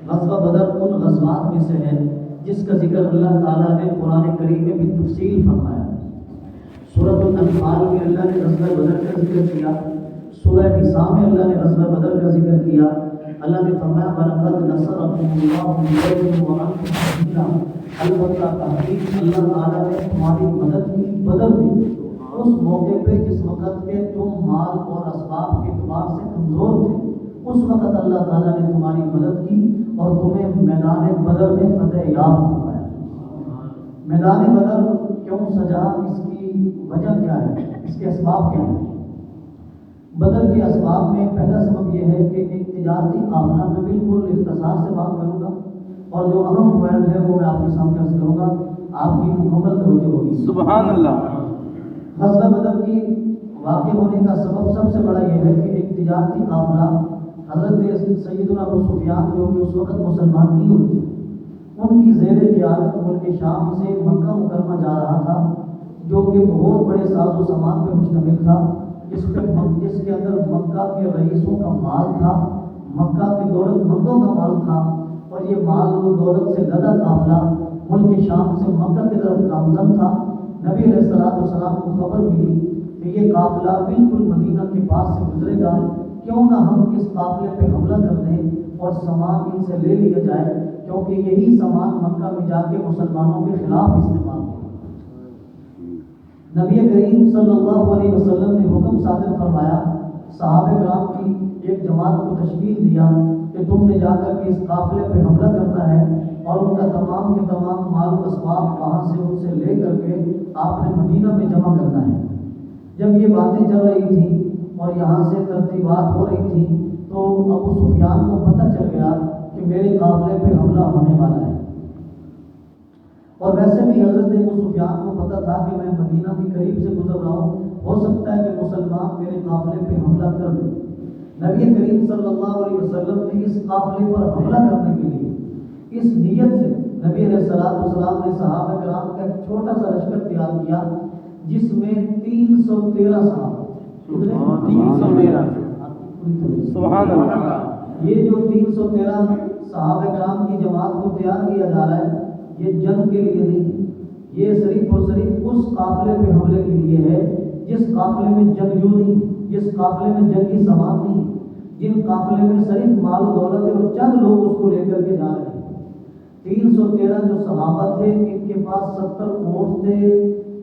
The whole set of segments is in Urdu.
غزوہ بدر ان غزوات میں سے ہے جس کا ذکر اللہ تعالیٰ نے قرآن کریم میں بھی تفصیل فرمایا۔ سورۃ الانفال میں اللہ نے غزوہ بدر کا ذکر کیا، سورہ نساء میں اللہ نے غزوہ بدر کا ذکر کیا۔ اللہ نے فرمایا وَلَقَدْ نَصَرَكُمُ اللَّهُ بِبَدْرٍ وَأَنتُمْ أَذِلَّةٌ، البتہ تحقیق اللہ تعالیٰ نے تمہاری مدد کی بدر میں، اس موقع پہ جس وقت پہ تم مال اور اسباب کے اعتبار سے کمزور تھے، اس وقت اللہ تعالیٰ نے تمہاری مدد کی اور تمہیں میدان بدر میں فتح یاب کروایا۔ میدان بدر کیوں سجا، اس کی وجہ کیا ہے، اس کے اسباب کیا ہیں؟ بدر کے اسباب میں پہلا سبب یہ ہے کہ ایک تجارتی قافلہ، میں بالکل اختصار سے بات کروں گا اور جو اہم پوائنٹ ہے وہ میں آپ کے سامنے عرض کروں گا، آپ کی مکمل توجہ ہوگی۔ سبحان اللہ۔ غزوہ بدر کی واقع ہونے کا سبب سب سے بڑا یہ ہے کہ ایک تجارتی قافلہ حضرت سیدنا ابو سفیان جو کہ اس وقت مسلمان نہیں ہوتے، ان کی زیر قیادت ملک شام سے مکہ مکرمہ جا رہا تھا، جو کہ بہت بڑے ساز و سامان پہ مشتمل تھا، جس کے اندر مکہ کے رئیسوں کا مال تھا، مکہ کے دولت مندوں کا مال تھا، اور یہ مال و دولت سے لدا قافلہ ملک شام سے مکہ کی طرف گامزن تھا۔ نبی علیہ السلام کو خبر ملی کہ یہ قافلہ بالکل مدینہ کے پاس سے گزرے گا، کیوں نہ ہم اس قافلے پہ حملہ کر دیں اور سامان ان سے لے لیا جائے، کیونکہ یہی سامان مکہ میں جا کے مسلمانوں کے خلاف استعمال ہوا۔ نبی کریم صلی اللہ علیہ وسلم نے حکم صادر فرمایا، صحابہ کرام کی ایک جماعت کو تشکیل دیا کہ تم نے جا کر کے اس قافلے پہ حملہ کرنا ہے اور ان کا تمام کے تمام مال و اسباب وہاں سے ان سے لے کر کے آپ نے مدینہ میں جمع کرنا ہے۔ جب یہ باتیں چل رہی تھیں اور یہاں سے ترتیبات ہو رہی تھیں تو ابو سفیان کو پتہ چل گیا کہ میرے قافلے پہ حملہ ہونے والا ہے، اور ویسے بھی حضرت ابو سفیان کو پتہ تھا کہ میں مدینہ کے قریب سے گزر رہا ہوں، ہو سکتا ہے کہ مسلمان میرے قافلے پہ حملہ کر دیں۔ نبی کریم صلی اللہ علیہ وسلم نے اس قافلے پر حملہ کرنے کے لیے اس نیت سے نبی علیہ السلام نے صحابہ کرام کا ایک چھوٹا سا لشکر تیار کیا، جس میں 313 صحابہ، 313 سبحان اللہ۔ یہ جو 313 صحابہ کرام کی جماعت کو تیار کیا جا رہا ہے، یہ جنگ کے لیے نہیں، یہ صرف اور صرف اس قافلے پہ حملے کے لیے ہے جس قافلے میں جنگجو نہیں، جس قافلے میں جنگی سامان نہیں، جن قافلے میں صرف مال و دولت ہے اور چند لوگ اس کو لے کر کے جا رہے ہیں۔ 313 جو صحابہ تھے، ان کے پاس 70 اونٹ تھے،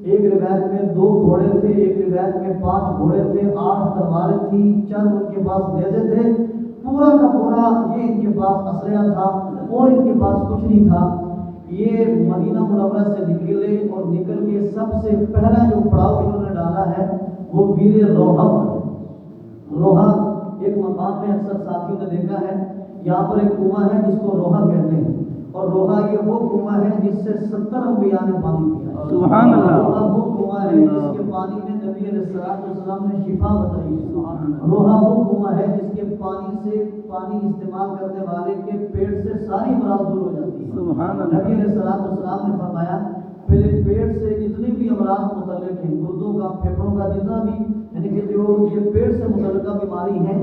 ایک روایت میں 2 گھوڑے تھے، ایک روایت میں 5 گھوڑے تھے، 8 تلواریں تھیں، چند ان کے پاس نیزے تھے، پورا کا پورا یہ ان کے پاس اسلحہ تھا اور ان کے پاس کچھ نہیں تھا۔ یہ مدینہ منورہ سے نکلے اور نکل کے سب سے پہلا جو پڑاؤ انہوں نے ڈالا ہے وہ بیر روحہ پر۔ روحہ ایک مقام میں اکثر ساتھیوں نے دیکھا ہے، یہاں پر ایک کنواں ہے جس کو روحہ کہتے ہیں، اور روحہ یہ وہ کنواں ہے جس سے 70 انبیاء نے پانی پیا ہے۔ سبحان اللہ۔ روحہ وہ کنواں ہے جس کے پانی میں نبی علیہ السلام نے شفا بتائی ہے۔ روحہ وہ کنواں ہے جس کے پانی سے پانی استعمال کرنے والے کے پیٹ سے ساری امراض دور ہو جاتی ہے۔ سبحان اللہ۔ نبی علیہ السلام نے فرمایا پھر پیٹ سے جتنی بھی امراض متعلق ہیں، گردوں کا، پھیپھڑوں کا، جتنا بھی یعنی کہ جو یہ پیٹ سے متعلقہ بیماری ہیں،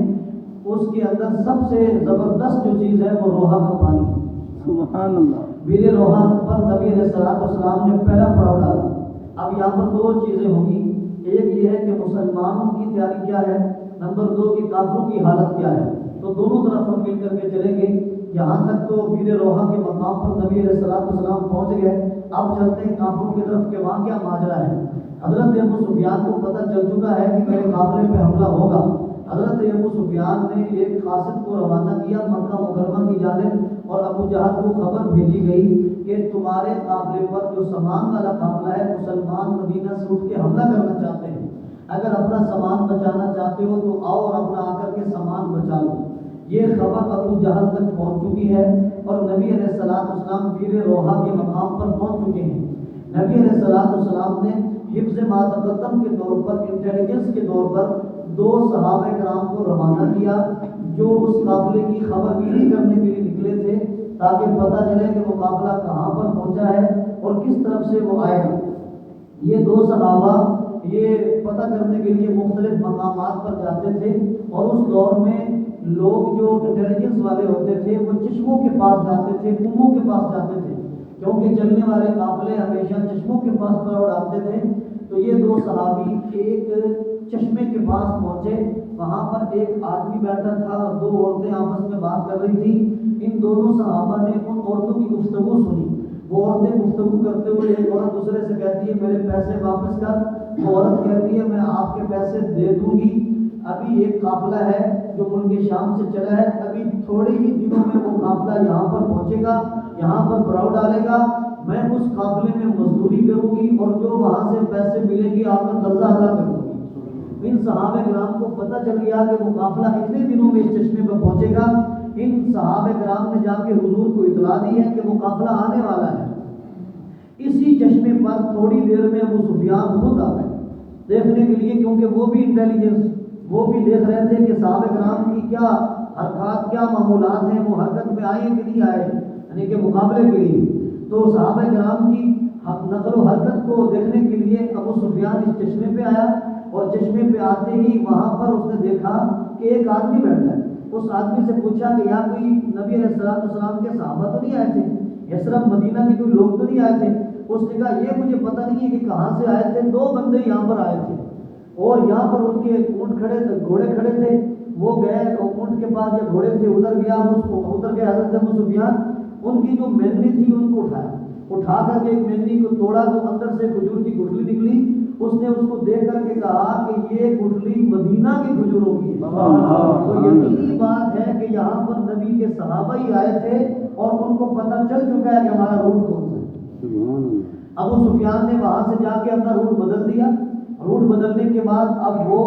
اس کے اندر سب سے زبردست جو چیز ہے وہ روحہ کا پانی ہے۔ سبحان اللہ۔ بیر روحہ پر نبی علیہ السلام نے پہلا پڑاؤ ڈالا۔ اب یہاں پر 2 چیزیں ہوں گی، ایک یہ ہے کہ مسلمانوں کی تیاری کیا ہے، نمبر 2 کہ کافروں کی حالت کیا ہے، تو دونوں طرف ہم مل کر کے چلیں گے۔ یہاں تک تو بیر روحہ کے مقام پر نبی علیہ السلام پہنچ گئے، اب چلتے ہیں کافروں کی طرف کہ وہاں کیا ماجرا ہے۔ حضرت ابو سفیان کو پتہ چل چکا ہے کہ میرے قافلے پہ حملہ ہوگا۔ حضرت ابو سفیان نے ایک قاصد کو روانہ کیا مکہ مکرمہ کی جانب، اور ابو جہل کو خبر بھیجی گئی کہ تمہارے قافلے پر جو سامان والا قافلہ ہے، مسلمان مدینہ سے اٹھ کے حملہ کرنا چاہتے ہیں، اگر اپنا سامان بچانا چاہتے ہو تو آؤ اور اپنا آ کر کے سامان بچا لو۔ یہ خبر ابو جہل تک پہنچ چکی ہے اور نبی علیہ السلام بیر روحہ کے مقام پر پہنچ چکے ہیں۔ نبی علیہ السلام نے حفظ ما تقدم کے طور پر، انٹیلیجنس کے طور پر 2 صحابہ کرام کو روانہ کیا جو اس قافلے کی خبر گیری کرنے کے لیے نکلے تھے، تاکہ پتہ چلے کہ وہ قافلہ کہاں پر پہنچا ہے اور کس طرف سے وہ آئے گا۔ یہ 2 صحابہ یہ پتہ کرنے کے لیے مختلف مقامات پر جاتے تھے، اور اس دور میں لوگ جو انٹیلیجنس والے ہوتے تھے وہ چشموں کے پاس جاتے تھے، کنووں کے پاس جاتے تھے، کیونکہ چلنے والے قافلے ہمیشہ چشموں کے پاس پر ڈالتے تھے۔ تو یہ دو صحابی ایک چشمے کے پاس پہنچے، وہاں پر ایک آدمی بیٹھا تھا اور دو عورتیں آپس میں بات کر رہی تھی۔ ان دونوں صحابہ نے ان عورتوں کی گفتگو سنی۔ وہ عورتیں گفتگو کرتے ہوئے ایک عورت دوسرے سے کہتی ہے میرے پیسے واپس کر، وہ عورت کہتی ہے میں آپ کے پیسے دے دوں گی، ابھی ایک قافلہ ہے جو ملک شام سے چلا ہے، ابھی تھوڑے ہی دنوں میں وہ قافلہ یہاں پر پہنچے گا، یہاں پر پڑاؤ ڈالے گا، میں اس قافلے میں مزدوری کروں گی اور جو وہاں سے پیسے ملیں گے آپ کا قرضہ ادا کر دوں گی۔ ان صحابہ کرام کو پتہ چل گیا کہ وہ قافلہ اتنے دنوں میں اس چشمے پر پہنچے گا۔ ان صحابہ کرام نے جا کے حضور کو اطلاع دی ہے کہ وہ قافلہ آنے والا ہے۔ اسی چشمے پر تھوڑی دیر میں ابو سفیان خود آ گئے دیکھنے کے لیے، کیونکہ وہ بھی انٹیلیجنس، وہ بھی دیکھ رہے تھے کہ صحابہ کرام کی کیا حرکات، کیا معمولات ہیں، وہ حرکت میں آئے کہ نہیں آئے، یعنی کہ مقابلے کے لیے۔ تو صحابہ کرام کی نقل و حرکت کو دیکھنے کے لیے ابو سفیان اس چشمے پہ آیا، اور چشمے پہ آتے ہی وہاں پر اس نے دیکھا کہ ایک آدمی بیٹھا ہے۔ اس آدمی سے پوچھا کہ یہاں کوئی نبی علیہ السلام کے صحابہ تو نہیں آئے تھے، یثرب مدینہ کے کوئی لوگ تو نہیں آئے تھے؟ اس نے کہا یہ مجھے پتہ نہیں ہے کہ کہاں سے آئے تھے، دو بندے یہاں پر آئے تھے اور یہاں پر ان کے اونٹ کھڑے تھے، گھوڑے کھڑے تھے، وہ گئے اونٹ کے پاس یا گھوڑے تھے، ادھر گیا، ادھر گئے حضرت ابو سفیان، ان کی جو مینگنی تھی ان کو اٹھا کر کے ایک مینگنی کو توڑا تو اندر سے کھجور کی گٹھلی نکلی۔ اس نے اس کو دیکھ کر کے کہا کہ یہ گٹھلی مدینہ کی کھجوروں کی ہے۔ تو یقینی بات ہے کہ یہاں پر نبی کے صحابہ ہی آئے تھے اور ان کو پتہ چل چکا ہے کہ ہمارا روٹ کون سا ہے۔ ابو سفیان نے وہاں سے جا کے اپنا روٹ بدل دیا۔ روٹ بدلنے کے بعد اب وہ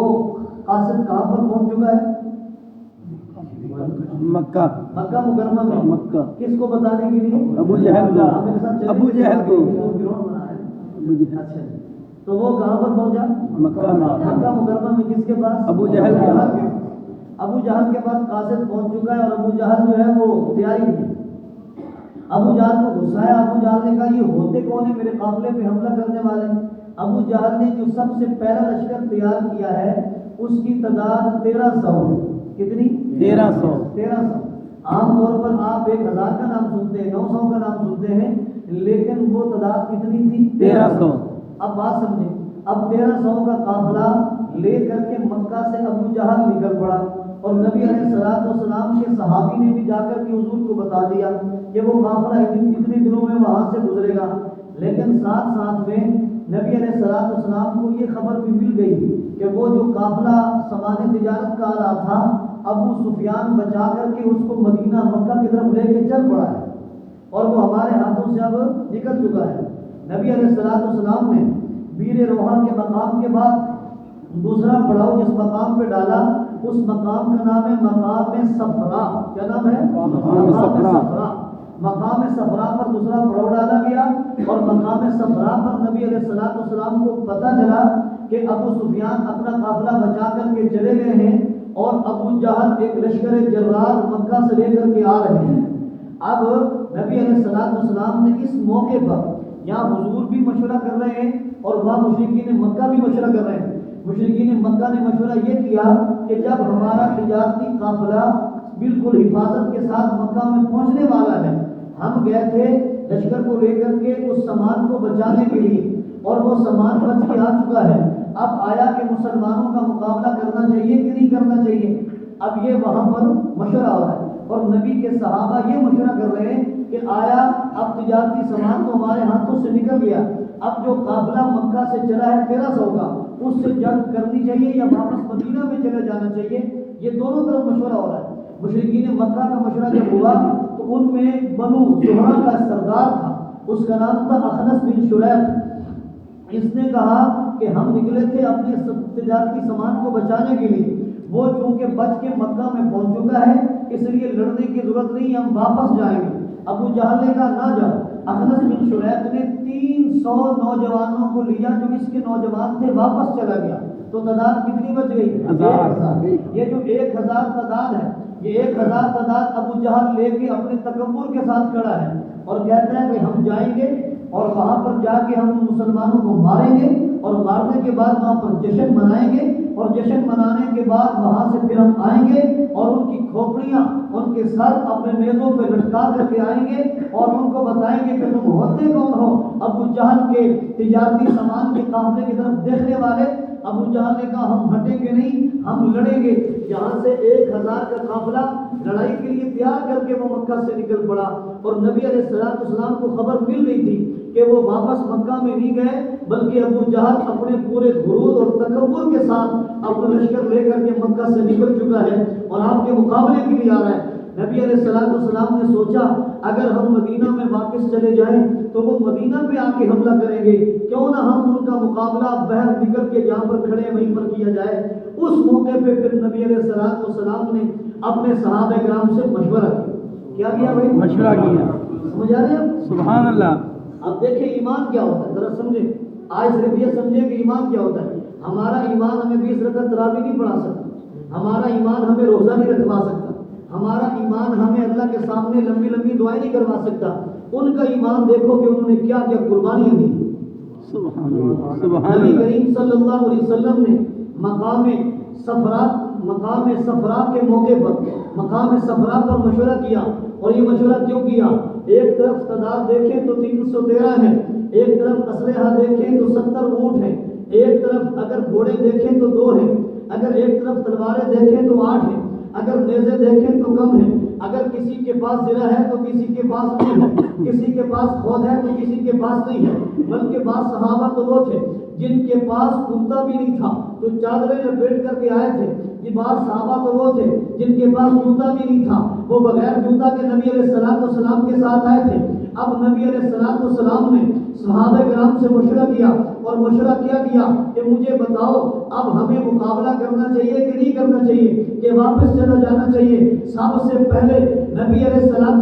قاصد کہاں پر پہنچ چکا ہے؟ مکہ مکرمہ میں۔ مکہ کس کو بتانے کے لیے؟ ابو جہل کو، ابو جہل کو۔ اچھا، تو وہ کہاں پر پہنچا؟ مکہ میں، مکہ مکرمہ میں۔ کس کے پاس؟ ابو جہل کے۔ ابو جہل کے پاس قاصد پہنچ چکا ہے، اور ابو جہل جو ہے وہ تیاری میں۔ ابو جہل کو غصہ ہے، ابو جہل نے کہا یہ ہوتے کون ہیں میرے قافلے پہ حملہ کرنے والے؟ ابو جہل نے جو سب سے پہلا لشکر تیار کیا ہے اس کی تعداد 1300 ہے۔ کتنی؟ 1300۔ عام طور پر آپ 1000 کا نام سنتے ہیں، 900 کا نام سنتے ہیں، لیکن وہ تعداد کتنی تھی؟ 1300۔ اب بات سمجھیں، اب 1300 کا قافلہ لے کر کے مکہ سے ابو جہل نکل پڑا، اور نبی علیہ السلام کے صحابی نے بھی جا کر کے حضور کو بتا دیا کہ وہ قافلہ اتنے دنوں میں وہاں سے گزرے گا۔ لیکن ساتھ ساتھ میں نبی علیہ السلام کو یہ خبر بھی مل گئی کہ وہ جو قافلہ سامان تجارت کا آ رہا تھا، ابو سفیان بچا کر کے اس کو مدینہ مکہ کی طرف لے کے چل پڑا ہے، اور وہ ہمارے ہاتھوں سے اب نکل چکا ہے۔ نبی علیہ السلام نے بیر روحا کے مقام کے بعد دوسرا پڑاؤ جس مقام پہ ڈالا، اس مقام کا نام ہے مقام صفرا۔ کیا نام ہے؟ مقام صفرا۔ مقام صفرا پر دوسرا پڑاؤ ڈالا گیا، اور مقام صفرا پر نبی علیہ السلام کو پتہ چلا کہ ابو سفیان اپنا قافلہ بچا کر کے چلے گئے ہیں، اور ابو جہل ایک لشکر جرار مکہ سے لے کر کے آ رہے ہیں۔ اب نبی علیہ السلام نے اس موقع پر، یہاں حضور بھی مشورہ کر رہے ہیں اور وہاں مشرکین مکہ بھی مشورہ کر رہے ہیں۔ مشرکین مکہ نے مشورہ یہ کیا کہ جب ہمارا تجارتی قافلہ بالکل حفاظت کے ساتھ مکہ میں پہنچنے والا ہے، ہم گئے تھے لشکر کو لے کر کے اس سامان کو بچانے کے لیے، اور وہ سامان بچ کے آ چکا ہے، اب آیا کہ مسلمانوں کا مقابلہ کرنا چاہیے کہ نہیں کرنا چاہیے؟ اب یہ وہاں پر مشورہ ہو رہا ہے، اور نبی کے صحابہ یہ مشورہ کر رہے ہیں کہ آیا اب تجارتی سامان تو ہمارے ہاتھوں سے نکل گیا، اب جو قافلہ مکہ سے چلا ہے 1300 کا، اس سے جنگ کرنی چاہیے یا واپس مدینہ میں چلے جانا چاہیے؟ یہ دونوں طرف مشورہ ہو رہا ہے۔ مشرکین مکہ کا مشورہ جب ہوا تو ان میں بنو زہرہ کا سردار تھا، اس کا نام تھا اخنس بن شریح۔ اس نے کہا کہ ہم نکلے تھے اپنے تجارتی سامان کو بچانے کے لیے، وہ چونکہ بچ کے مکہ میں پہنچ چکا ہے، اس لیے لڑنے کی ضرورت نہیں، ہم واپس جائیں گے۔ ابو جہل نے کہا نہ جاؤ۔ اخنس بن شریح نے 300 نوجوانوں کو لیا، جو اس کے نوجوان تھے، واپس چلا گیا، تو تعداد کتنی بچ گئی؟ 1000۔ یہ جو 1000 تعداد ہے، یہ 1000 تعداد ابو جہل لے کے اپنے تکبر کے ساتھ کھڑا ہے اور کہتا ہے کہ ہم جائیں گے اور وہاں پر جا کے ہم مسلمانوں کو ماریں گے، اور مارنے کے بعد وہاں پر جشن منائیں گے، اور جشن منانے کے بعد وہاں سے پھر ہم آئیں گے اور ان کی کھوپڑیاں ان کے سر اپنے نیزوں پہ لٹکا کر کے آئیں گے اور ان کو بتائیں گے کہ تم ہوتے کون ہو؟ ابو جہل کے تجارتی سامان کے قافلے کی طرف دیکھنے والے۔ ابو جہل نے کہا ہم ہٹیں گے نہیں، ہم لڑیں گے۔ یہاں سے 1000 کا قافلہ لڑائی کے لیے تیار کر کے وہ مکہ سے نکل پڑا، اور نبی علیہ السلام کو خبر مل رہی تھی کہ وہ واپس مکہ میں نہیں گئے، بلکہ ابو جہل اپنے پورے غرور اور تکبر کے ساتھ اپنا لشکر لے کر کے مکہ سے نکل چکا ہے اور آپ کے مقابلے کے لیے آ رہا ہے۔ نبی علیہ السلام نے سوچا اگر ہم مدینہ میں واپس چلے جائیں تو وہ مدینہ پہ آ کے حملہ کریں گے، کیوں نہ ہم ان کا مقابلہ بہر نکل کے جہاں پر کھڑے وہیں پر کیا جائے۔ اس موقع پہ پھر نبی علیہ السلام نے اپنے صحابہ کرام سے مشورہ کیا بھائی؟ مشورہ کیا۔ سمجھ آ رہے ہیں؟ سبحان اللہ۔ اب دیکھیں ایمان کیا ہوتا ہے، ذرا سمجھیں۔ آج صرف یہ سمجھیں کہ ایمان کیا ہوتا ہے۔ ہمارا ایمان ہمیں 20 رکعت تراویح نہیں پڑھا سکتا، ہمارا ایمان ہمیں روزہ نہیں رکھوا سکتا، ہمارا ایمان ہمیں اللہ کے سامنے لمبی لمبی دعائیں نہیں کروا سکتا۔ ان کا ایمان دیکھو کہ انہوں نے کیا کیا قربانیاں دی۔ سبحان اللہ، سبحان نبی اللہ۔ کریم صلی اللہ علیہ وسلم نے مقام صفرا کے موقع پر مقام صفرا پر مشورہ کیا، اور یہ مشورہ کیوں کیا؟ ایک طرف تعداد دیکھیں تو 313 ہے، ایک طرف اسلحہ دیکھیں تو 70 اونٹ ہیں، ایک طرف اگر گھوڑے دیکھیں تو 2 ہیں، اگر ایک طرف تلواریں دیکھیں تو 8 ہیں، اگر نیزے دیکھیں تو کم ہیں، اگر کسی کے پاس زرہ ہے تو کسی کے پاس نہیں ہے، کسی کے پاس خود ہے تو کسی کے پاس نہیں ہے، بلکہ بعض صحابہ تو وہ تھے جن کے پاس کرتا بھی نہیں تھا تو چادریں لپیٹ کر کے آئے تھے۔ یہ بعض صحابہ تو وہ تھے جن کے پاس جوتا بھی نہیں تھا، وہ بغیر جوتا کے نبی علیہ السلام کے ساتھ آئے تھے۔ اب نبی علیہ السلام نے صحابہ کرام سے مشورہ کیا، اور مشورہ کیا کہ مجھے بتاؤ اب ہمیں مقابلہ کرنا چاہیے کہ نہیں کرنا چاہیے، کہ واپس چلا جانا چاہیے۔ سب سے پہلے نبی علیہ السلام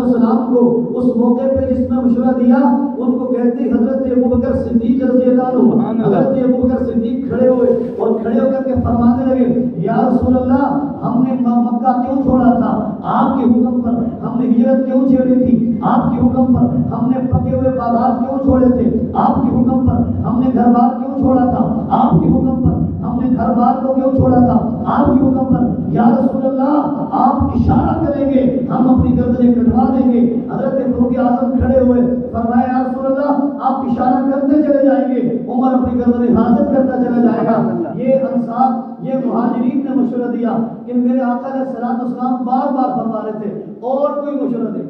کو اس موقع پہ جس نے مشورہ دیا ان کو کہتے حضرت ابوبکر صدیق رضی اللہ عنہ۔ حضرت ابوبکر صدیق کھڑے ہوئے اور کھڑے ہو کر کے فرمانے لگے یا رسول اللہ، ہم نے مکہ کیوں چھوڑا تھا؟ آپ کے حکم پر ہم نے ہجرت کیوں چھیڑی تھی؟ آپ کے حکم پر ہم نے پکے ہوئے باغات کیوں چھوڑے تھے؟ آپ کے حکم پر ہم نے گھر بار کیوں چھوڑا تھا؟ آپ کے حکم پر ہم نے گھر بار کو کیوں چھوڑا تھا؟ آپ کے حکم پر یا رسول اللہ آپ اشارہ کریں گے ہم اپنی گردنیں کٹوا دیں گے۔ حضرت فاروق اعظم کھڑے ہوئے فرمایا یا رسول اللہ آپ اشارہ کرتے چلے جائیں گے، عمر اپنی گردنیں حاصل کرتا چلا جائے گا۔ یہ انصار، یہ مہاجرین نے مشورہ دیا کہ میرے آقا علیہ السلام بار بار فرما رہے تھے اور کوئی مشورہ دے،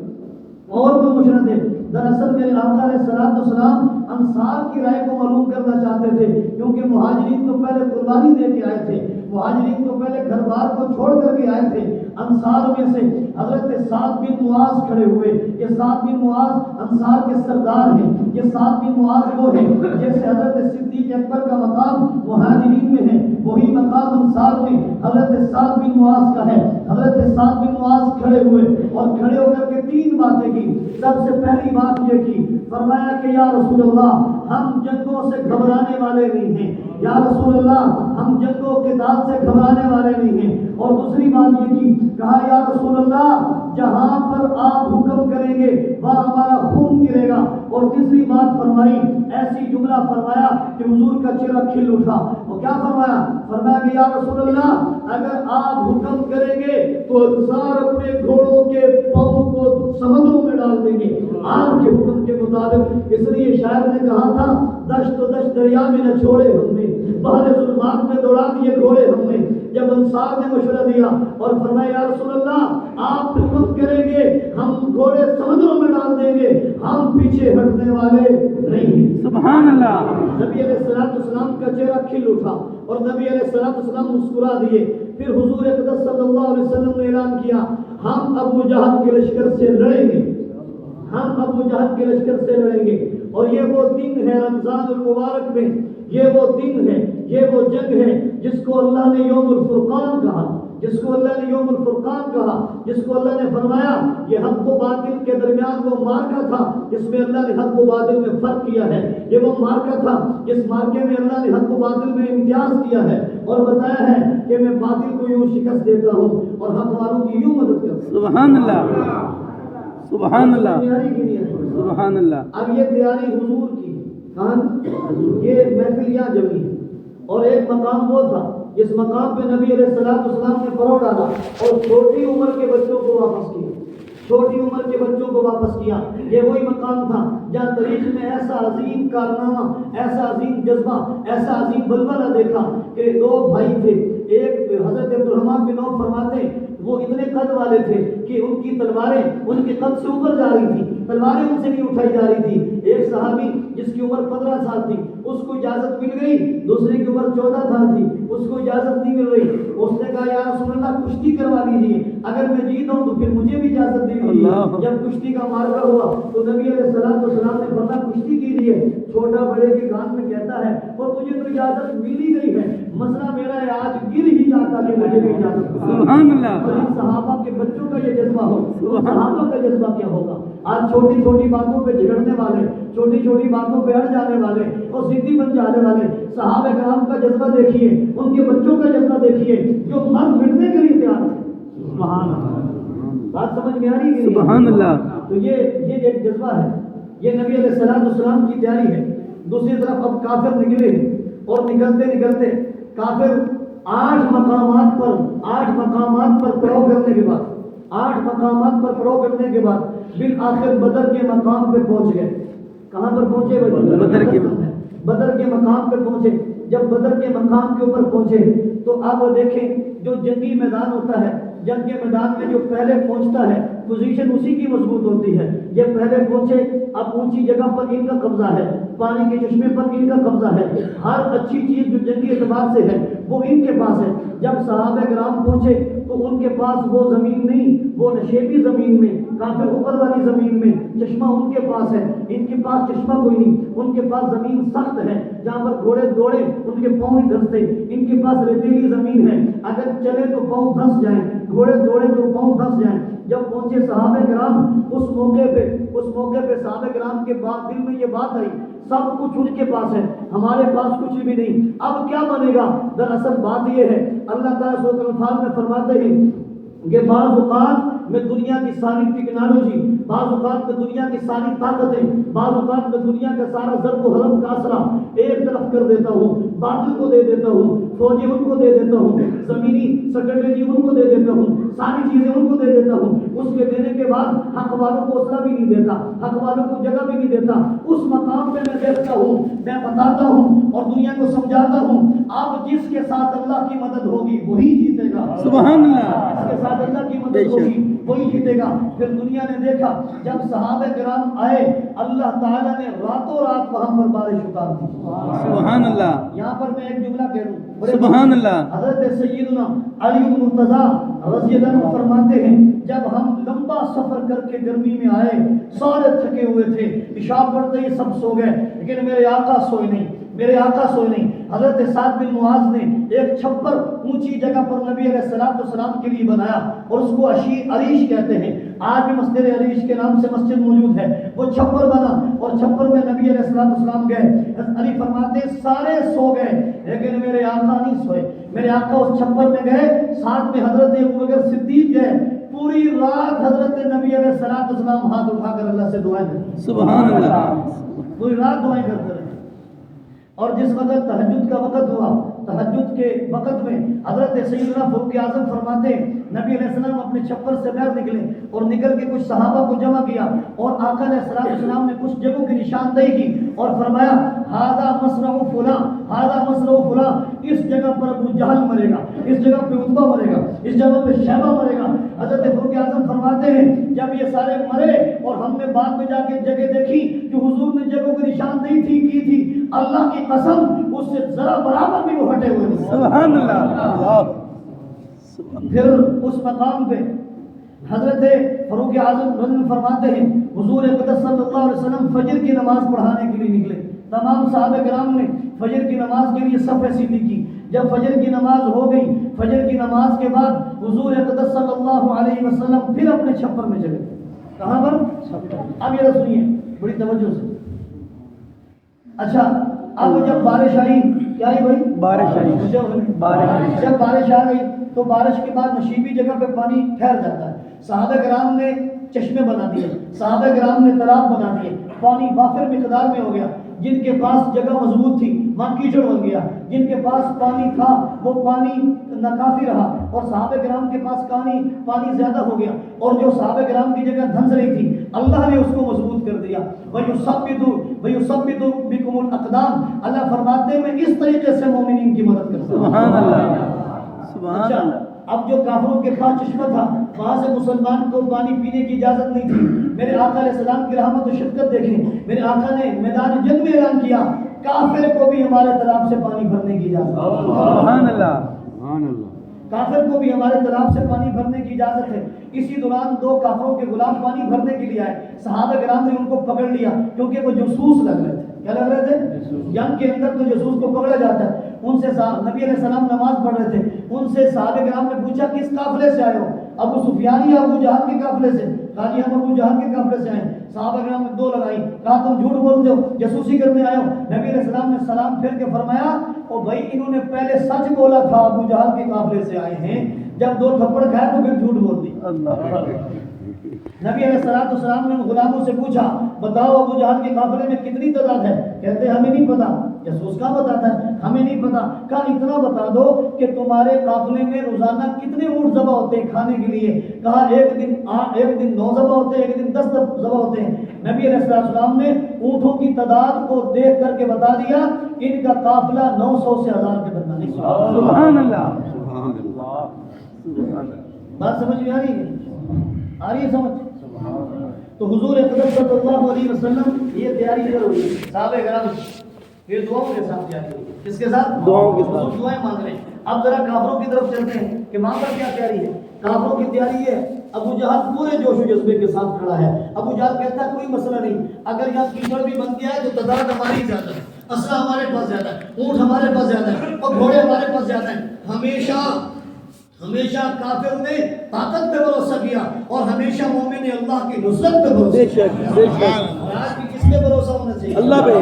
اور کوئی مشورہ دے۔ دراصل میرے آقا علیہ السلام انصار کی رائے کو معلوم کرنا چاہتے تھے، کیونکہ مہاجرین تو پہلے قربانی دے کے آئے تھے، مہاجرین تو پہلے گھر بار کو چھوڑ کر کے آئے تھے۔ انصار میں سے حضرت سعد بن معاذ کھڑے ہوئے۔ یہ سعد بن معاذ انصار کے سردار ہیں، یہ سعد بن معاذ وہ ہیں جیسے حضرت صدیق اکبر کا مقام مہاجرین میں ہے، وہی مقام انصار میں حضرت سعد بن معاذ کا ہے۔ حضرت سعد بن معاذ کھڑے ہوئے اور کھڑے ہو کر کے 3 باتیں کی۔ سب سے پہلی بات یہ کی، فرمایا کہ یا رسول اللہ ہم جنگوں سے گھبرانے والے نہیں ہیں، یا رسول اللہ ہم جنگوں کے دال سے گھبرانے والے نہیں ہیں۔ اور دوسری بات یہ کی، کہا یا رسول اللہ جہاں پر آپ حکم کریں گے وہاں ہمارا خون گرے گا۔ اور تیسری بات فرمائی، ایسی جملہ فرمایا کہ حضور کا چہرہ کھل اٹھا۔ اور کیا فرمایا؟ فرمایا کہ یا رسول اللہ اگر آپ حکم کریں گے تو انصار اپنے گھوڑوں کے پاؤں کو سمندروں میں ڈال دیں گے آپ کے حکم کے مطابق۔ اس لیے شاعر نے کہا تھا دشت و دشت دریا میں نہ چھوڑے ہم نے، بحر ظلمات میں دوڑا دیے گھوڑے ہم نے۔ جب انصار نے مشورہ دیا اور فرمایا یا رسول اللہ آپ حکم کریں گے ہم گھوڑے سمندروں میں ڈال دیں گے، ہم پیچھے ہٹنے والے نہیں۔ سبحان اللہ۔ نبی علیہ السلام کا چہرہ کھل اٹھا اور نبی علیہ السلام مسکرا دیے۔ پھر حضور اقدس صلی اللہ علیہ وسلم نے اعلان کیا ہم ابو جہل کے لشکر سے لڑیں گے، ہم ابو جہل کے لشکر سے لڑیں گے۔ اور یہ وہ دن ہے رمضان المبارک میں، یہ وہ دن ہے، یہ وہ جنگ ہے جس کو اللہ نے یوم الفرقان کہا، جس کو اللہ نے یوم الفرقان کہا، جس کو اللہ نے فرمایا یہ حق و باطل کے درمیان وہ مارکا تھا جس میں اللہ نے حق و باطل میں فرق کیا ہے۔ یہ وہ مارکا تھا جس مارکے میں اللہ نے حق و باطل میں امتیاز کیا ہے اور بتایا ہے کہ میں باطل کو یوں شکست دیتا ہوں اور حق والوں کی یوں مدد کرتا ہوں۔ سبحان اللہ، سبحان اللہ، سبحان اللہ۔ اب یہ تیاری حضور کی، یہ محفل یہاں جمی ہے۔ اور ایک مقام وہ تھا اس مقام پہ نبی علیہ السلام نے پڑاؤ ڈالا اور چھوٹی عمر کے بچوں کو واپس کیا، چھوٹی عمر کے بچوں کو واپس کیا۔ یہ وہی مقام تھا جہاں تاریخ میں ایسا عظیم کارنامہ، ایسا عظیم جذبہ، ایسا عظیم بلبلہ دیکھا کہ دو بھائی تھے، ایک حضرت عبدالرحمن بن عوف فرماتے ہیں وہ اتنے قد والے تھے کہ ان کی تلواریں ان کے قد سے اوپر جا رہی تھی، تلواریں ان سے نہیں اٹھائی جا رہی تھی۔ ایک صحابی جس کی عمر 15 سال تھی اس کو اجازت مل گئی، دوسرے کی عمر 14 سال تھی اس کو اجازت نہیں مل رہی۔ اس نے کہا یا رسول اللہ کشتی کروا لیجیے، اگر میں جیتا ہوں تو پھر مجھے بھی اجازت دے دیجیے۔ جب کشتی کا معرکہ ہوا تو نبی علیہ السلام نے فرمایا کشتی کیجیے۔ چھوٹا بڑے کے کان میں کہتا ہے اور تجھے تو اجازت مل ہی گئی ہے، مسئلہ میرا ہے آج گر ہی جاتا کہ مجھے بھی اجازت دے۔ سبحان اللہ۔ صحابہ کے بچوں کا یہ جذبہ ہو تو صحابہ کا جذبہ کیا ہوگا؟ آج چھوٹی چھوٹی باتوں پہ جھگڑنے والے، چھوٹی چھوٹی باتوں پہ اڑ جانے والے اور ضدی بن جانے والے، صحابہ کرام کا جذبہ دیکھیے، ان کے بچوں کا جذبہ دیکھیے جو مر مٹنے کے لیے تیار تھے۔ سبحان اللہ، بات سمجھ میں آ رہی ہے؟ سبحان اللہ۔ تو یہ ایک جذبہ ہے، یہ نبی علیہ السلام کی تیاری ہے۔ دوسری طرف اب کافر نکلے اور نکلتے نکلتے کافر 8 مقامات پر پڑاؤ کرنے کے بعد 8 مقامات پر پڑاؤ کرنے کے بعد بالآخر بدر کے مقام پہ پہنچ گئے۔ کہاں پر پہنچے؟ بدر کے مقام پہ پہنچے۔ جب بدر کے مقام کے اوپر پہنچے تو آپ دیکھیں جو جنگی میدان ہوتا ہے، جنگ کے میدان میں جو پہلے پہنچتا ہے پوزیشن اسی کی مضبوط ہوتی ہے۔ یہ پہلے پہنچے، اب اونچی جگہ پر ان کا قبضہ ہے، پانی کے چشمے پر ان کا قبضہ ہے، ہر اچھی چیز جو جنگی اعتبار سے ہے وہ ان کے پاس ہے۔ جب صحابہ کرام پہنچے تو ان کے پاس وہ زمین نہیں، وہ نشیبی زمین میں، کافر اوپر والی زمین میں چشمہ ان کے پاس ہے، ان کے پاس چشمہ کوئی نہیں۔ ان کے پاس زمین سخت ہے جہاں پر گھوڑے دوڑے ان کے پاؤں نہیں دھنستے، ان کے پاس ریتیلی زمین ہے، اگر چلے تو پاؤں دھنس جائیں، گھوڑے دوڑے تو پاؤں دھنس جائیں۔ جب پہنچے صحابہ کرام اس موقع پہ صحابہ کرام کے بعد دل میں یہ بات آئی سب کچھ ان کے پاس ہے، ہمارے پاس کچھ بھی نہیں، اب کیا بنے گا؟ دراصل بات یہ ہے اللہ تعالیٰ سورۃ الانفال میں فرماتے ہیں کہ بعض اوقات میں دنیا کی ساری ٹیکنالوجی، بعض اوقات میں دنیا کی ساری طاقتیں، بعض اوقات میں دنیا کا سارا ضرب و حرب کا اسلحہ ایک طرف کر دیتا ہوں، باطل کو دے دیتا ہوں، فوجی ان کو دے دیتا ہوں، زمینی سٹریٹجی ان کو دے دیتا ہوں، ساری چیزیں ان کو دے دیتا ہوں۔ اس کے دینے کے بعد حق والوں کو اسلحہ بھی نہیں دیتا، حق والوں کو جگہ بھی نہیں دیتا۔ اس مقام پہ میں دیکھتا ہوں، میں بتاتا ہوں اور دنیا کو سمجھاتا ہوں اب جس کے ساتھ اللہ کی مدد ہوگی وہی جیتے گا۔ سبحان اللہ۔ جس کے ساتھ اللہ کی مدد ہوگی وہی جیتے گا۔ پھر دنیا نے دیکھا جب صحابہ کرام آئے اللہ تعالیٰ نے راتوں رات وہاں پر بارش اتار دی۔ سبحان اللہ۔ یہاں پر میں ایک جملہ کہہ دوں، سبحان اللہ۔ حضرت سیدنا علی بن مرتضیٰ رضی اللہ عنہ فرماتے ہیں جب ہم لمبا سفر کر کے گرمی میں آئے سارے تھکے ہوئے تھے، عشاء پڑھتے ہی سب سو گئے لیکن میرے آقا سوئے نہیں، میرے آقا سوئے نہیں۔ حضرت سعد بن معاذ نے ایک چھپر اونچی جگہ پر نبی علیہ السلام کے لیے بنایا اور اس کو عریش کہتے ہیں، آج بھی مسجد عریش کے نام سے مسجد موجود ہے۔ وہ چھپر بنا اور چھپر میں نبی علیہ السلام گئے۔ علی فرماتے سارے سو گئے لیکن میرے آقا نہیں سوئے، میرے آقا اس چھپر میں گئے، ساتھ میں حضرت ابوبکر صدیق گئے، پوری رات حضرت نبی علیہ السلام ہاتھ اٹھا کر اللہ سے دعائیں کرتے، سبحان اللہ، پوری رات دعائیں کرتے رہے۔ اور جس وقت تہجد کا وقت ہوا، تہجد کے وقت میں حضرت سیدنا فاروق اعظم فرماتے ہیں نبی علیہ السلام اپنے چھپر سے باہر نکلے اور نکل کے کچھ صحابہ کو جمع کیا اور آقا علیہ السلام نے کچھ جگہوں کی نشاندہی کی اور فرمایا ھذا مصرع فلاں، ھذا مصرع فلاں، اس جگہ پر ابو جہل مرے گا، اس جگہ پہ عتبہ مرے گا، اس جگہ پہ شیبہ مرے گا۔ حضرت فاروق اعظم فرماتے ہیں جب یہ سارے مرے اور ہم نے بعد میں جا کے جگہ دیکھی کہ حضور نے جگہوں کی نشاندہی کی تھی، اللہ کی قسم اس سے ذرا برابر بھی وہ ہٹے ہوئے نہیں۔ سبحان اللہ۔ پھر اس مقام پہ حضرت فاروق اعظم فرماتے ہیں حضور اقدس صلی اللہ علیہ وسلم فجر کی نماز پڑھانے کے لیے نکلے، تمام صحابہ کرام نے فجر کی نماز کے لیے صف سیدھی کی۔ جب فجر کی نماز ہو گئی، فجر کی نماز کے بعد حضور اقدس صلی اللہ علیہ وسلم پھر اپنے چھپر میں چلے۔ کہاں پر؟ اب یہ سنیے بڑی توجہ سے۔ اچھا اب جب بارش آئی، کیا آئی بھائی؟ بارش آئی، جب بارش آ گئی تو بارش کے بعد نشیبی جگہ پہ پانی ٹھہر جاتا ہے۔ صحابہ کرام نے چشمے بنا دیے، صحابہ کرام نے تالاب بنا دیے، پانی وافر مقدار میں ہو گیا۔ جن کے پاس جگہ مضبوط تھی وہاں کیچڑ بن گیا، جن کے پاس پانی تھا وہ پانی ناکافی رہا اور صحابہ کرام کے پاس پانی زیادہ ہو گیا اور جو صحابہ کرام کی جگہ دھنس رہی تھی اللہ نے اس کو مضبوط کر دیا. وَيُثَبِّتُ بِكُمُ الْأَقْدَامَ اللہ فرماتے ہیں میں اس طریقے سے مومنین کی مدد کرتا ہوں. سبحان اللہ سبحان اللہ. اب جو کافروں کے پاس چشمہ تھا وہاں سے مسلمان کو پانی پینے کی اجازت نہیں تھی. میرے آقا علیہ السلام کی رحمت و شفقت دیکھیں, میرے آقا نے میدان جنگ میں اعلان کیا کافر کو بھی ہمارے تالاب سے پانی بھرنے کی اجازت ہے. سبحان اللہ سبحان اللہ. کافر کو بھی ہمارے تالاب سے پانی بھرنے کی اجازت ہے. اسی دوران دو کافروں کے غلام پانی بھرنے کے لیے آئے. صحابہ کرام نے ان کو پکڑ لیا کیونکہ وہ جاسوس لگ رہے تھے. کیا لگ رہے تھے؟ جنگ کے اندر تو جاسوس کو پکڑا جاتا ہے. ان سے نبی علیہ السلام نماز پڑھ رہے تھے. ان سے صحابہ کرام نے پوچھا کس قافلے سے آئے ہو؟ ابو سفیان یا ابو جہل کے قافلے سے؟ کہا جی ہم ابو جہل کے قافلے سے آئے. صحابہ کرام نے دو لگائی. کہا تم جھوٹ بولتے ہو, جاسوسی کرنے آئے ہو. نبی علیہ السلام نے سلام پھیر کے فرمایا او بھائی انہوں نے پہلے سچ بولا تھا ابو جہل کے قافلے سے آئے ہیں, جب دو تھپڑ کھائے تو پھر جھوٹ بول دی. نبی علیہ السلام نے غلاموں سے پوچھا بتاؤ ابو جہل کے قافلے میں کتنی تعداد ہے؟ کہتے ہمیں نہیں پتا. جاسوس کہاں بتاتا ہے ہمیں نہیں پتا. کہا اتنا بتا دو کہ تمہارے قافلے میں روزانہ کتنے اونٹ ذبح ہوتے ہیں کھانے کے لیے؟ کہا ایک دن 9 ذبح ہوتے ہیں, ایک دن 10 ذبح ہوتے ہیں. نبی علیہ السلام نے اونٹوں کی تعداد کو دیکھ کر کے بتا دیا ان کا قافلہ 900 سے 1000 کے درمیان ہے. سبحان اللہ سبحان اللہ. بات سمجھ میں آ رہی ہے؟ آ رہی ہے سمجھ؟ تو حضور اقدس صلی اللہ علیہ وسلم یہ تیاری ادھر ہوئی. صحابہ کرام پھر دعاؤں کے ساتھ تیاری ہوئی. کس کے ساتھ؟ دعاؤں کے ساتھ. حضور دعائیں مانگ رہے ہیں. اب ذرا کافروں کی طرف چلتے ہیں کہ وہاں پر کیا تیاری ہے. کافروں کی تیاری ہے. ابو جہل پورے جوش و جذبے کے ساتھ کھڑا ہے. ابو جہل کہتا ہے کوئی مسئلہ نہیں, اگر یہاں کیچڑ بھی بن گیا ہے تو تعداد ہماری زیادہ ہے, اسلحہ ہمارے پاس زیادہ ہے, اونٹ ہمارے پاس زیادہ ہے اور گھوڑے ہمارے پاس زیادہ ہیں. ہمیشہ کافر نے طاقت پہ بھروسہ کیا اور ہمیشہ مومن نے اللہ کی نصرت پہ بھروسہ کیا. آج بھی کس پہ بھروسہ ہونا چاہیے؟ اللہ پہ.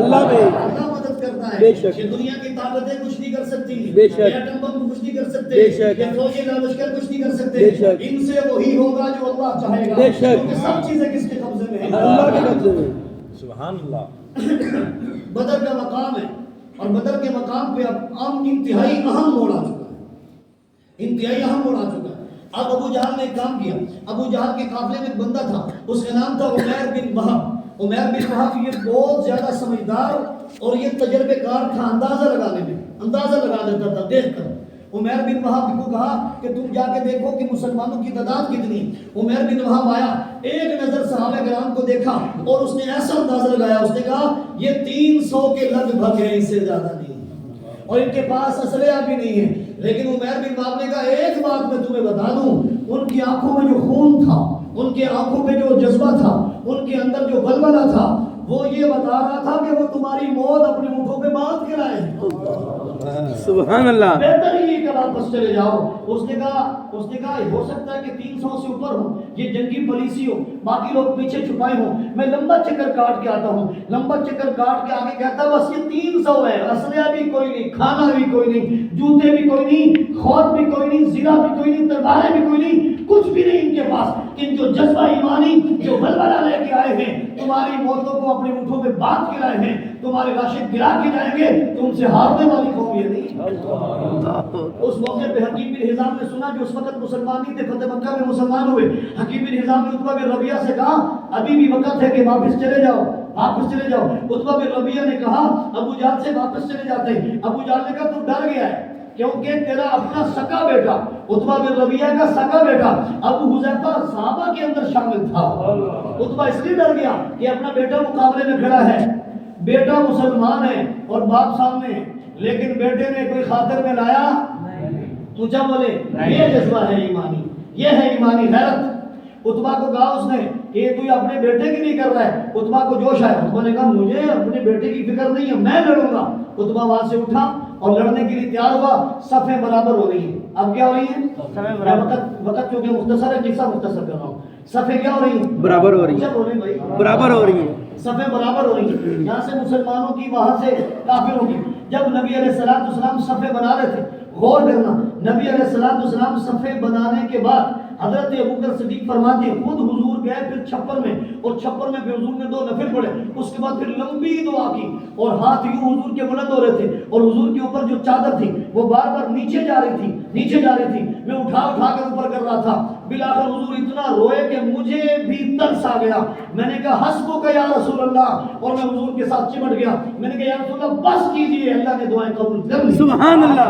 اللہ پہ. اللہ مدد کرتا ہے. یہ دنیا کی طاقتیں کچھ نہیں کر سکتی, یہ ایٹم بم کچھ نہیں کر سکتے, یہ فوجی لشکر کچھ نہیں کر سکتے. ان سے وہی ہوگا جو اللہ چاہے گا, کیونکہ سب چیزیں کس کے قبضے میں ہیں؟ اللہ کے قبضے میں. سبحان اللہ. بدر کا مقام ہے اور بدر کے مقام پہ اب انتہائی اہم موڑ آ چکا ہے. انتہائی اہم موڑ آ چکا ہے. اب ابو جہل نے ایک کام کیا. ابو جہل کے قافلے میں ایک بندہ تھا, اس کا نام تھا عمیر بن وہب. عمیر بن وہب یہ بہت زیادہ سمجھدار اور یہ تجربے کار تھا. اندازہ لگا دیتا تھا دیکھ کر. عمیر بن وہب کو کہا کہ تم جا کے دیکھو کہ مسلمانوں کی تعداد کتنی. عمیر بن وہب آیا, ایک نظر صحابہ کرام کو دیکھا اور اس نے ایسا اندازہ لگایا. اس نے کہا یہ 300 کے لگ بھگ ہیں, اس سے زیادہ نہیں, اور ان کے پاس اسلحہ بھی نہیں ہے. لیکن عمیر بن وہب نے کہا ایک بات میں تمہیں بتا دوں, ان کی آنکھوں میں جو خون تھا, ان کے آنکھوں میں جو جذبہ تھا, ان کے اندر جو ولولہ تھا, وہ یہ بتا رہا تھا کہ وہ تمہاری موت اپنے ہونٹوں پہ باندھ کے لائے ہیں. سبحان اللہ. بہتر ہی کہ واپس چلے جاؤ. اس نے کہا ہو سکتا ہے کہ 300 سے اوپر ہو, یہ جنگی پالیسی ہو, باقی لوگ پیچھے چھپائے ہوں, میں لمبا چکر کاٹ کے آتا ہوں. لمبا چکر کاٹ کے آگے کہتا بس یہ 300 ہے, اسلحہ بھی کوئی نہیں, کھانا بھی کوئی نہیں, جوتے بھی کوئی نہیں, خود بھی کوئی نہیں, زرہ بھی کوئی نہیں, تلواریں بھی کوئی نہیں, کچھ بھی نہیں ان کے پاس. ان جو جذبہ ایمانی جو ولولہ لے کے آئے ہیں, تمہاری موتوں کو اپنے اونٹوں پہ باندھ کے لائے ہیں, تمہارے لاشیں گرا کے جائیں گے, تم سے ہارنے والی قوم یہ نہیں. اس موقع پہ حکیم بن حزام نے سنا جو اس وقت مسلمان نہیں تھے, فتح مکہ میں مسلمان ہوئے. حکیم بن حزام نے عتبہ بن ربیعہ سے کہا ابھی بھی وقت ہے کہ واپس چلے جاؤ. عتبہ بن ربیعہ نے کہا ابو جہل سے واپس چلے جاتے. ابو جہل نے کہا تو ڈر گیا ہے کیونکہ تیرا اپنا سکا بیٹا عتبہ بن ربیعہ کا سکا بیٹا ابو حذیفہ صحابہ کے اندر شامل تھا. عتبہ اس لیے ڈر گیا کہ اپنا بیٹا مقابلے میں کھڑا ہے, بیٹا مسلمان ہے اور باپ سامنے ہے, لیکن بیٹے نے کوئی خاطر میں لایا. اونچا بولے, یہ جذبہ ہے ایمانی, یہ ہے ایمانی غیرت. عتبہ کو کہا اس نے کہ تو اپنے بیٹے کی نہیں کر رہا ہے. عتبہ کو جوش آیا. عتبہ نے کہا مجھے اپنے بیٹے کی فکر نہیں ہے, میں لڑوں گا. عتبہ وہاں سے اٹھا اور لڑنے کے لیے تیار ہوا. صفیں برابر ہو رہی ہیں. اب کیا ہو رہی ہیں؟ وقت کیونکہ مختصر ہے, قصہ مختصر کر رہا ہوں. صفیں کیا ہو رہی ہیں؟ برابر ہو رہی ہیں. برابر ہو رہی ہیں. صفیں برابر ہو رہی ہیں. یہاں سے مسلمانوں کی, وہاں سے کافروں کی. جب نبی علیہ السلام صفیں بنا رہے تھے, غور کرنا, نبی علیہ السلام صفیں بنانے کے بعد حضرت ابوبکر صدیق فرماتے ہیں خود حضور گئے پھر چھپر میں اور چھپر میں پھر حضور نے 2 نفل پڑھے، اس کے بعد پھر لمبی دعا کی اور ہاتھ یوں حضور کے بلند ہو رہے تھے اور حضور کے اوپر جو چادر تھی وہ بار بار نیچے جا رہی تھی، نیچے جا رہی تھی، میں اٹھا کر اوپر کر رہا تھا۔ بالآخر حضور اتنا روئے کہ مجھے بھی ترس آ گیا، میں نے کہا حسبک یا رسول اللہ، اور میں حضور کے ساتھ چمٹ گیا، میں نے کہا یا رسول اللہ بس کیجئے، اللہ نے دعائیں قبول کر لی۔ سبحان اللہ،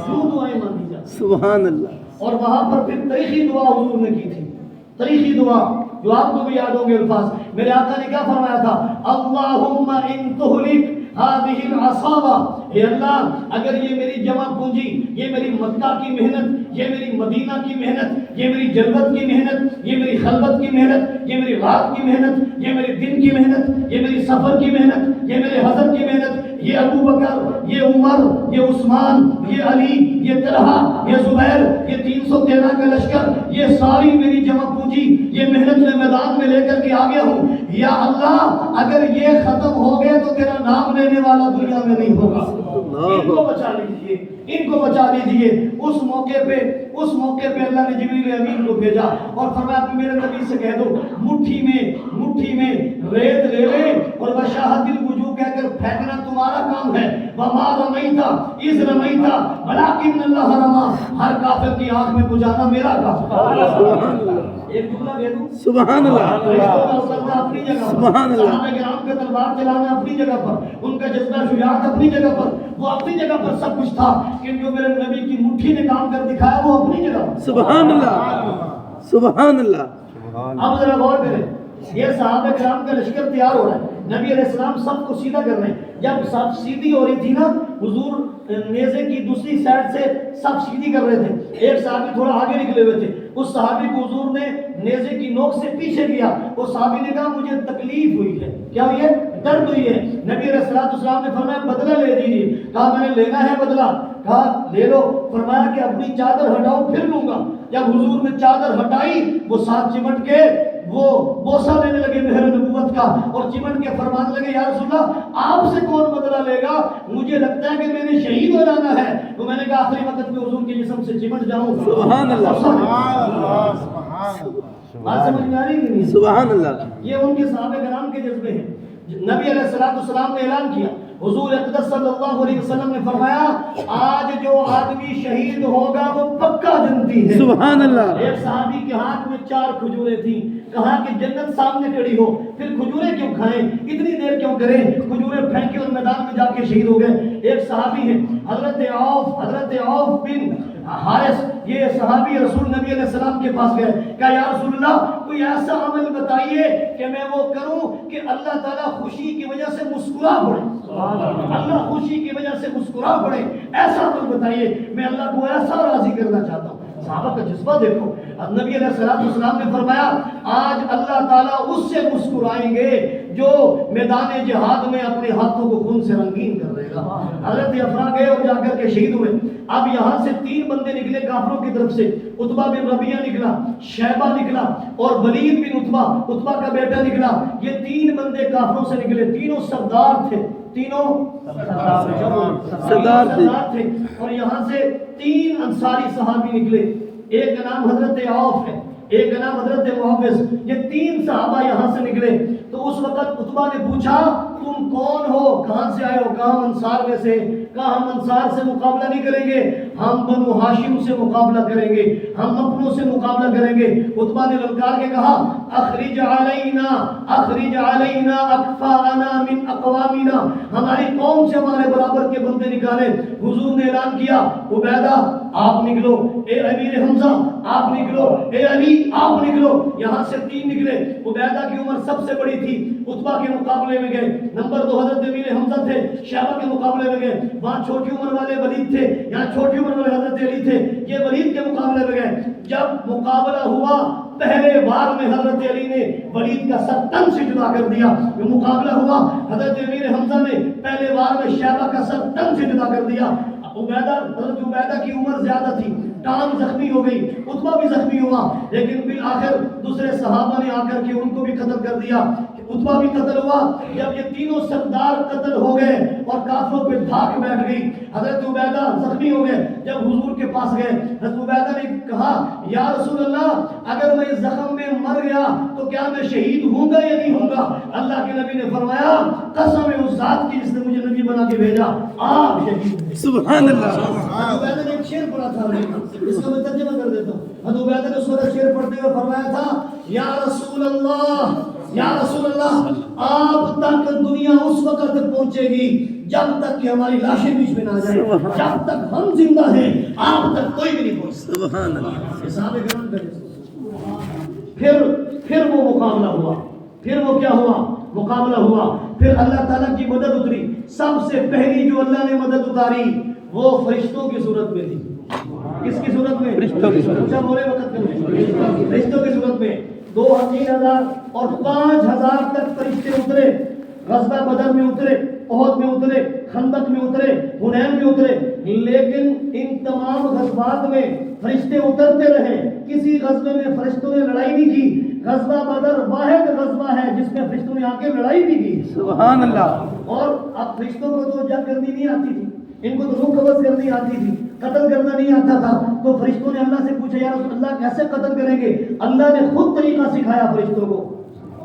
کیوں دعائیں مانگی جاتی؟ سبحان اللہ۔ اور وہاں پر پھر تاریخی دعا حضور نے کی تھی، تاریخی دعا جو آپ کو بھی یاد ہوں گے الفاظ۔ میرے آقا نے کیا فرمایا تھا؟ اللہم ان تہلک هذه العصابہ، اے اللہ اگر یہ میری جمع پونجی، یہ میری مکہ کی محنت، یہ میری مدینہ کی محنت، یہ میری جلوت کی محنت، یہ میری خلوت کی محنت، یہ میری رات کی محنت، یہ میری دن کی محنت، یہ میری سفر کی محنت، یہ میرے حضرت کی محنت، یہ ابو بکر، یہ عمر، یہ عثمان، یہ علی، یہ طلحہ، یہ زبیر، یہ 313 کا لشکر، یہ ساری میری جمع پونجی، یہ محنت میں میدان میں لے کر کے آ گیا ہوں، یا اللہ اگر یہ ختم ہو گئے تو تیرا نام لینے والا دنیا میں نہیں ہوگا، ان کو بچا لیجئے، ان کو بچا لیجئے۔ اس موقع پہ اللہ نے جبریل امین کو بھیجا اور فرمایا کہ میرے نبی سے کہہ دو مٹھی میں ریت لے لے اور بشاہد الوجوہ کہہ کر پھینکنا تمہارا کام ہے، وما رمیتا اذ رمیتا ولکن اللہ رما، ہر کافر کی آنکھ میں بجھانا میرا کام ہے۔ ایک جملہ کہہ دوں، سبحان اللہ، اپنی جگہ، سبحان اللہ، صحابہ کرام کا تلوار چلانا اپنی جگہ پر، ان کا جذبہ شجاعت اپنی جگہ پر، وہ اپنی جگہ پر سب کچھ تھا، کہ جو میرے نبی کی مٹھی نے کام کر دکھایا وہ اپنی جگہ پر۔ سبحان اللہ، سبحان اللہ۔ اب ذرا غور کریں، یہ صحابہ کرام کا لشکر تیار ہو رہا ہے، نبی علیہ السلام سب کو سیدھا کر رہے ہیں، جب سب سیدھی ہو رہی تھی نا، حضور نیزے کی دوسری سائڈ سے سب سیدھی کر رہے تھے، ایک صحابی تھوڑا آگے نکلے ہوئے تھے، اس صحابی کو حضور نے نیزے کی نوک سے پیچھے کیا، اس صحابی نے کہا مجھے تکلیف ہوئی ہے، کیا ہوئی ہے؟ درد ہوئی ہے۔ نبی علیہ السلام نے فرمایا بدلہ لے لیجیے، کہا میں نے لینا ہے بدلہ، کہا لے لو، فرمایا کہ اپنی چادر ہٹاؤ پھر لوں گا۔ جب حضور نے چادر ہٹائی وہ ساتھ چمٹ کے وہ بوسہ لینے لگے مہر نبوت کا اور چمٹ کے فرمانے لگے یا رسول اللہ آپ سے کون بدلہ لے گا، مجھے لگتا ہے کہ میں نے شہید ہو جانا ہے۔ تو میں نے کہا آخری وقت میں حضور کے جسم سے چمٹ جاؤں۔ سبحان اللہ، بات سمجھ میں آ رہی کہ نہیں؟ سبحان اللہ۔ یہ ان کے صحابہ کرام کے جذبے ہیں۔ نبی علیہ السلام نے اعلان کیا، حضور اقدس صلی اللہ علیہ وسلم نے فرمایا آج جو آدمی شہید ہوگا وہ پکا جنتی ہے۔ سبحان اللہ۔ ایک صحابی کے ہاتھ میں 4 کھجوریں تھیں، کہا کہ جنت سامنے کھڑی ہو پھر کھجوریں کیوں کھائیں، اتنی دیر کیوں کریں، کھجوریں پھینکے اور میدان میں جا کے شہید ہو گئے۔ ایک صحابی ہے حضرت عوف بن حارث، یہ صحابی رسول نبی علیہ السلام کے پاس گئے، کہا یا رسول اللہ کوئی ایسا عمل بتائیے کہ میں وہ کروں کہ اللہ تعالیٰ خوشی کی وجہ سے مسکرا پڑے، اللہ خوشی کی وجہ سے مسکرا پڑے، ایسا عمل بتائیے، میں اللہ کو ایسا راضی کرنا چاہتا ہوں۔ صحابہ کا جذبہ دیکھو، نبی علیہ السلام نے فرمایا آج اللہ تعالیٰ اس سے مسکرائیں گے جو میدان جہاد میں اپنے ہاتھوں کو خون سے رنگین کر دے گا۔ حضرت افرا گئے اور جا کر کے شہید ہوئے۔ اب یہاں سے 3 بندے نکلے کافروں کی طرف سے، عتبہ بن ربیعہ نکلا، شیبہ نکلا اور ولید بن عتبہ کا بیٹا نکلا۔ یہ 3 بندے کافروں سے نکلے، تینوں سردار تھے، تینوں سردار تھے، اور یہاں سے 3 انصاری صحابی نکلے، ایک کا نام حضرت عوف ہے، ایک کا نام حضرت معوذ، یہ 3 صحابہ یہاں سے نکلے۔ تو اس وقت عتبہ نے پوچھا تم کون ہو، کہاں سے آئے ہو، کہا ہم انصار میں سے، کہا ہم انصار سے مقابلہ نہیں کریں گے، ہم بنو ہاشم سے مقابلہ کریں گے، ہم اپنوں سے مقابلہ کریں گے۔ عتبہ نے للکار کے کہا اخرج علینا اکفاءنا من اقوامنا، ہماری قوم سے ہمارے برابر کے بندے نکالے۔ حضور نے اعلان کیا عبیدہ آپ نکلو، اے امیر حمزہ آپ نکلو، اے علی آپ نکلو۔ یہاں سے 3 نکلے، عبیدہ کی عمر سب سے بڑی تھی، عتبہ کے مقابلے میں گئے۔ نمبر 2 حضرت امیر حمزہ تھے، شیبہ کے مقابلے میں گئے۔ وہاں چھوٹی عمر والے ولید تھے، یہاں چھوٹی عمر والے حضرت علی تھے، یہ ولید کے مقابلے میں گئے۔ جب مقابلہ ہوا پہلے وار میں حضرت علی نے ولید کا سر تن سے جدا کر دیا، جو مقابلہ ہوا حضرت امیر حمزہ نے پہلے وار میں شیبہ کا سر تن سے جدا کر دیا۔ حضرت عبیدہ کی عمر زیادہ تھی، ٹانگ زخمی ہو گئی، عتبہ بھی زخمی ہوا، لیکن بالآخر دوسرے صحابہ نے آ کر کے ان کو بھی قتل کر دیا۔ عتبہ بھی قتل ہوا. جب یہ تینوں سردار قتل ہو گئے اور کافروں پہ دھاک بیٹھ گئی, حضرت عبیدہ زخمی ہو گئے. جب حضور کے پاس گئے, حضرت عبیدہ نے کہا یا رسول اللہ اگر میں اس زخم میں مر گیا تو کیا میں شہید ہوں گا یا نہیں ہوں گا؟ اللہ کے نبی نے فرمایا قسم ہے اس ذات کی جس نے مجھے نبی بنا کے بھیجا, آپ شہید ہیں. سبحان اللہ. حضرت عبیدہ نے ایک شعر پڑھا تھا, اس کا میں ترجمہ کر دیتا ہوں. حضرت عبیدہ نے اس وقت شعر پڑھتے ہوئے فرمایا تھا یا رسول اللہ, یا رسول اللہ آپ تک دنیا اس وقت تک پہنچے گی جب تک کہ ہماری لاشیں بیچ میں نہ آ جائیں. جب تک ہم زندہ ہیں آپ تک کوئی بھی نہیں پہنچ سکتا. سبحان اللہ. صحابہ کرام کا پھر وہ مقابلہ ہوا. پھر وہ کیا ہوا؟ مقابلہ ہوا. پھر اللہ تعالیٰ کی مدد اتری. سب سے پہلی جو اللہ نے مدد اتاری وہ فرشتوں کی صورت میں تھی. کس کی صورت میں؟ فرشتوں کی صورت میں. فرشتوں کی صورت میں 2,000 اور 5,000 تک فرشتے اترے. غزوہ بدر میں اترے, احد میں اترے, خندق میں اترے, حنین میں اترے. لیکن ان تمام غزوات میں فرشتے اترتے رہے. کسی غزوے میں فرشتوں نے لڑائی نہیں کی. غزوہ بدر واحد غزوہ ہے جس میں فرشتوں نے آ کے لڑائی بھی کی. سبحان اللہ. اور اب فرشتوں کو تو جنگ کرنی نہیں آتی تھی, ان کو تو روح قبض کرنی آتی تھی, قتل کرنا نہیں آتا تھا. تو فرشتوں نے اللہ سے پوچھا یا رسول اللہ کیسے قتل کریں گے؟ اللہ نے خود طریقہ سکھایا فرشتوں کو.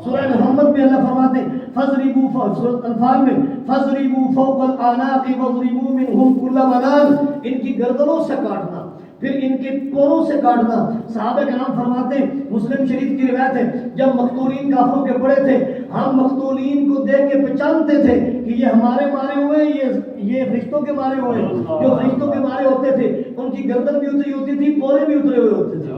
سورہ محمد میں اللہ فرماتے ہیں فَضْرِبُوا فَوْقَ, سورہ انفال میں فَضْرِبُوا فَوْقَ الْأَعْنَاقِ وَاضْرِبُوا مِنْهُمْ كُلَّ بَنَانٍ, ان کی گردنوں سے کاٹنا, پھر ان کے کونوں سے کاٹنا. صحابہ کرام فرماتے ہیں, مسلم شریف کی روایت ہے, جب مقتولین کافروں کے پڑے تھے ہم مقتولین کو دیکھ کے پہچانتے تھے کہ یہ ہمارے مارے ہوئے, یہ فرشتوں کے مارے ہوئے. جو فرشتوں کے مارے ہوتے تھے ان کی گردن بھی اتری ہوتی تھی, پورے بھی اترے ہوئے ہوتے تھے.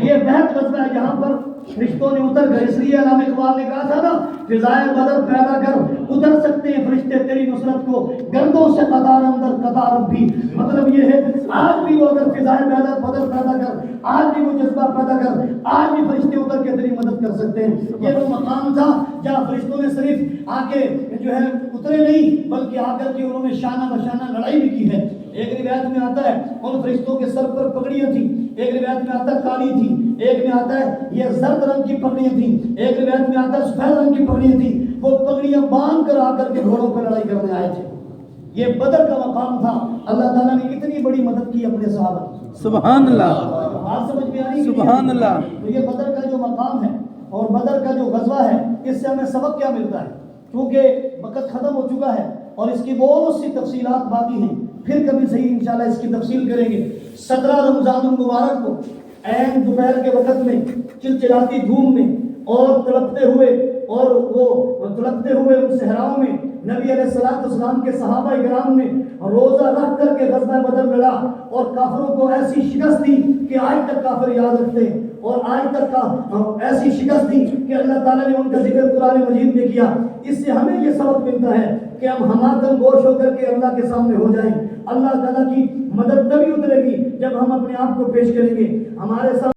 یہ بہت غزوہ ہے جہاں پر فرشتوں نے اتر گئے. اس لیے علامہ اقبال نے کہا تھا نا فضائے بدر پیدا کر, اتر سکتے ہیں فرشتے تیری نصرت کو, گردوں سے قطار اندر قطار بھی. مطلب یہ ہے آج بھی وہ اگر فضائے بدر پیدا کر, آج بھی وہ جذبہ پیدا کر, آج بھی فرشتے اتر کے تیری مدد کر سکتے ہیں. یہ وہ مقام تھا جہاں فرشتوں نے صرف آ کے جو ہے اترے نہیں بلکہ آ کر کے انہوں نے شانہ بشانہ لڑائی بھی کی ہے. ایک روایت میں آتا ہے ان فرشتوں کے سر پر پگڑیاں تھیں, ایک روایت میں آتا ہے کالی تھی, ایک میں آتا ہے یہ زرد رنگ کی پگڑیاں تھیں, ایک روایت میں آتا ہے سفید رنگ کی پگڑیاں تھیں. وہ پگڑیاں باندھ کر آ کر کے گھوڑوں پر لڑائی کرنے آئے تھے. یہ بدر کا مقام تھا. اللہ تعالیٰ نے اتنی بڑی مدد کی اپنے صحابہ کی. سبحان اللہ. بات سمجھ میں آ رہی ہے؟ سبحان اللہ. تو یہ بدر کا جو مقام ہے اور بدر کا جو غزوہ ہے, اس سے ہمیں سبق کیا ملتا ہے؟ کیونکہ وقت ختم ہو چکا ہے اور اس کی بہت سی تفصیلات باقی ہیں. پھر کبھی صحیح انشاءاللہ اس کی تفصیل کریں گے. 17 رمضان المبارک کو عین دوپہر کے وقت میں چلچلاتی دھوم میں اور تڑپتے ہوئے ان صحراؤں میں نبی علیہ السلام کے صحابہ کرام نے روزہ رکھ کر کے غزوہ بدر لڑا اور کافروں کو ایسی شکست دی کہ آج تک کافر یاد رکھتے ہیں, اور آج تک ایسی شکست دی کہ اللہ تعالیٰ نے ان کا ذکر قرآن مجید میں کیا. اس سے ہمیں یہ سبق ملتا ہے کہ ہم ہماتم گوش ہو کر کے اللہ کے سامنے ہو جائیں. اللہ تعالیٰ کی مدد تبھی اترے گی جب ہم اپنے آپ کو پیش کریں گے. ہمارے ساتھ